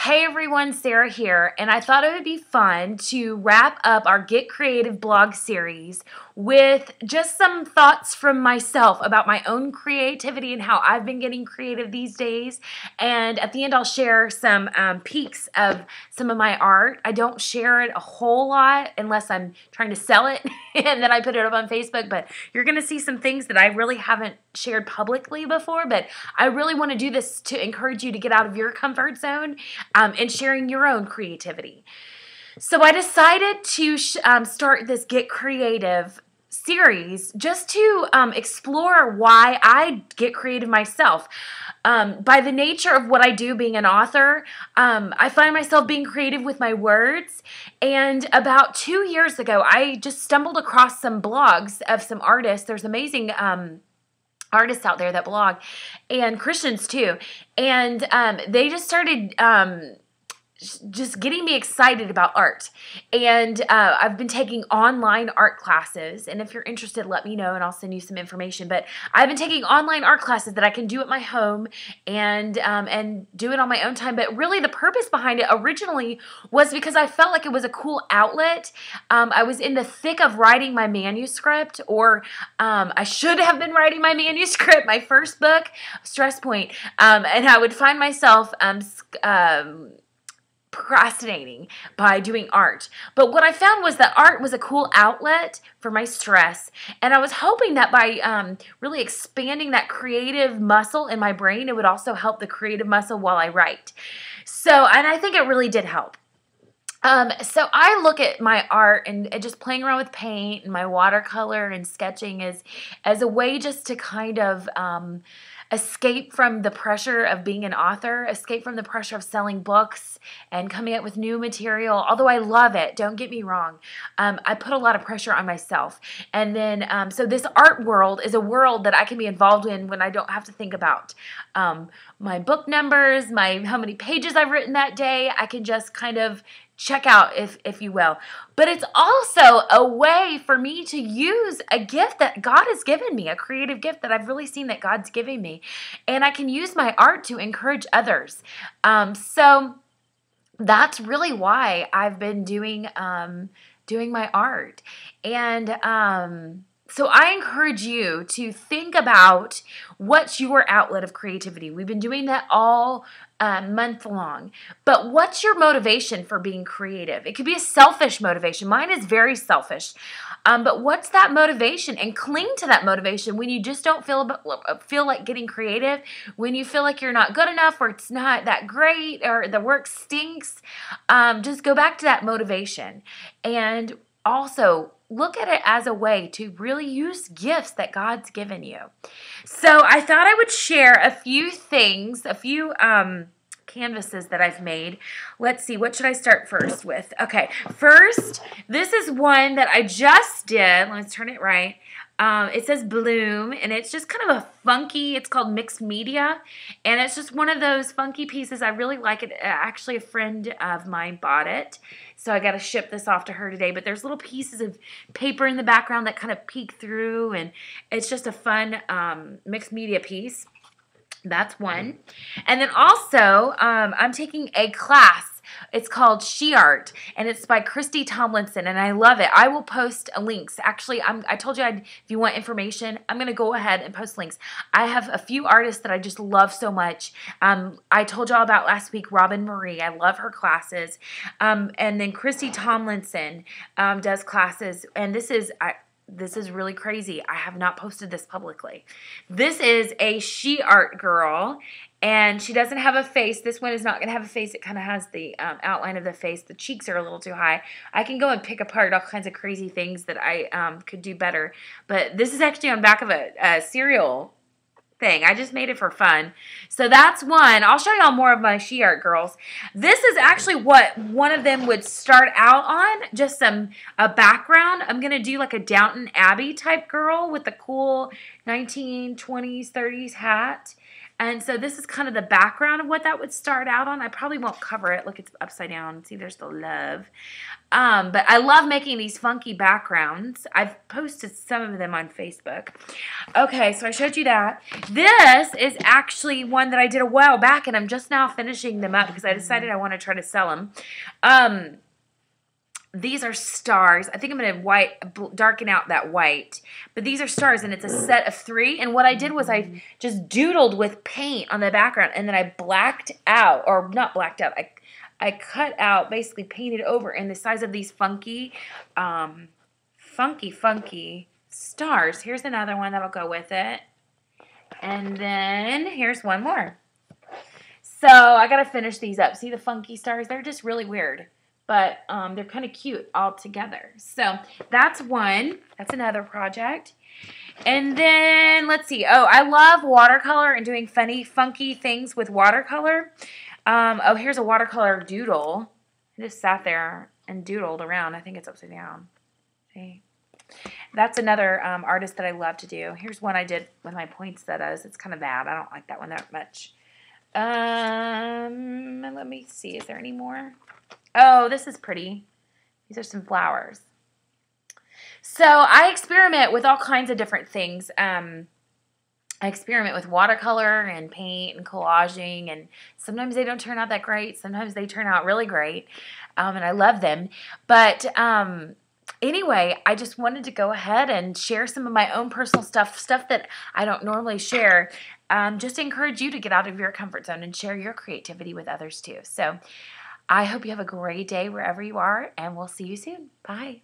Hey everyone, Sarah here, and I thought it would be fun to wrap up our Get Creative blog series with just some thoughts from myself about my own creativity and how I've been getting creative these days. And at the end, I'll share some peeks of some of my art. I don't share it a whole lot unless I'm trying to sell it, and then I put it up on Facebook, but you're going to see some things that I really haven't shared publicly before, but I really want to do this to encourage you to get out of your comfort zone and sharing your own creativity. So I decided to start this Get Creative series just to explore why I get creative myself. By the nature of what I do being an author, I find myself being creative with my words. And about 2 years ago, I just stumbled across some blogs of some artists. There's amazing artists out there that blog, and Christians too. And they just started just getting me excited about art. And I've been taking online art classes, and if you're interested, let me know and I'll send you some information. But I've been taking online art classes that I can do at my home and do it on my own time. But really the purpose behind it originally was because I felt like it was a cool outlet. I was in the thick of writing my manuscript, or I should have been writing my manuscript, my first book, Stress Point, and I would find myself procrastinating by doing art. But what I found was that art was a cool outlet for my stress, and I was hoping that by really expanding that creative muscle in my brain, it would also help the creative muscle while I write. So, and I think it really did help. So I look at my art and just playing around with paint and my watercolor and sketching as a way just to kind of escape from the pressure of being an author, escape from the pressure of selling books and coming up with new material. Although I love it, don't get me wrong, I put a lot of pressure on myself. And then, so this art world is a world that I can be involved in when I don't have to think about my book numbers, how many pages I've written that day. I can just kind of check out, if you will. But it's also a way for me to use a gift that God has given me, a creative gift that I've really seen that God's giving me. And I can use my art to encourage others. So that's really why I've been doing my art. And so I encourage you to think about what's your outlet of creativity. We've been doing that all month long. But what's your motivation for being creative? It could be a selfish motivation. Mine is very selfish. But what's that motivation? And cling to that motivation when you just don't feel like getting creative, when you feel like you're not good enough or it's not that great or the work stinks. Just go back to that motivation. And also look at it as a way to really use gifts that God's given you. So I thought I would share a few things, a few canvases that I've made. Let's see, what should I start first with? Okay, first, this is one that I just did. Let's turn it right. It says Bloom, and it's just kind of a funky, it's called Mixed Media, and it's just one of those funky pieces. I really like it. Actually, a friend of mine bought it, so I got to ship this off to her today, but there's little pieces of paper in the background that kind of peek through, and it's just a fun mixed media piece. That's one. And then also, I'm taking a class. It's called She Art, and it's by Christy Tomlinson, and I love it. I will post links. Actually, I told you if you want information, I'm going to go ahead and post links. I have a few artists that I just love so much. I told y'all about last week, Robin Marie. I love her classes. And then Christy Tomlinson does classes, and this is really crazy. I have not posted this publicly. This is a She Art girl, and she doesn't have a face. This one is not going to have a face. It kind of has the outline of the face. The cheeks are a little too high. I can go and pick apart all kinds of crazy things that I could do better. But this is actually on the back of a cereal thing. I just made it for fun. So that's one. I'll show y'all more of my She Art girls. This is actually what one of them would start out on, just a background. I'm going to do like a Downton Abbey type girl with the cool 1920s, 30s hat. And so this is kind of the background of what that would start out on. I probably won't cover it. Look, it's upside down. See, there's the love. But I love making these funky backgrounds. I've posted some of them on Facebook. Okay, so I showed you that. This is actually one that I did a while back, and I'm just now finishing them up because I decided I want to try to sell them. These are stars. I think I'm going to darken out that white. But these are stars, and it's a set of 3. And what I did was I just doodled with paint on the background, and then I blacked out, or not blacked out, I cut out, basically painted over in the size of these funky stars. Here's another one that'll go with it. And then here's one more. So I got to finish these up. See the funky stars? They're just really weird. But they're kind of cute all together. So that's one. That's another project. And then, let's see. Oh, I love watercolor and doing funky things with watercolor. Oh, here's a watercolor doodle. I just sat there and doodled around. I think it's upside down. See? That's another artist that I love to do. Here's one I did with my poinsettias. It's kind of bad. I don't like that one that much. Let me see. Is there any more? Oh, this is pretty. These are some flowers. So I experiment with all kinds of different things. I experiment with watercolor and paint and collaging, and sometimes they don't turn out that great. Sometimes they turn out really great, and I love them. But anyway, I just wanted to go ahead and share some of my own personal stuff that I don't normally share, just to encourage you to get out of your comfort zone and share your creativity with others too. So I hope you have a great day wherever you are, and we'll see you soon. Bye.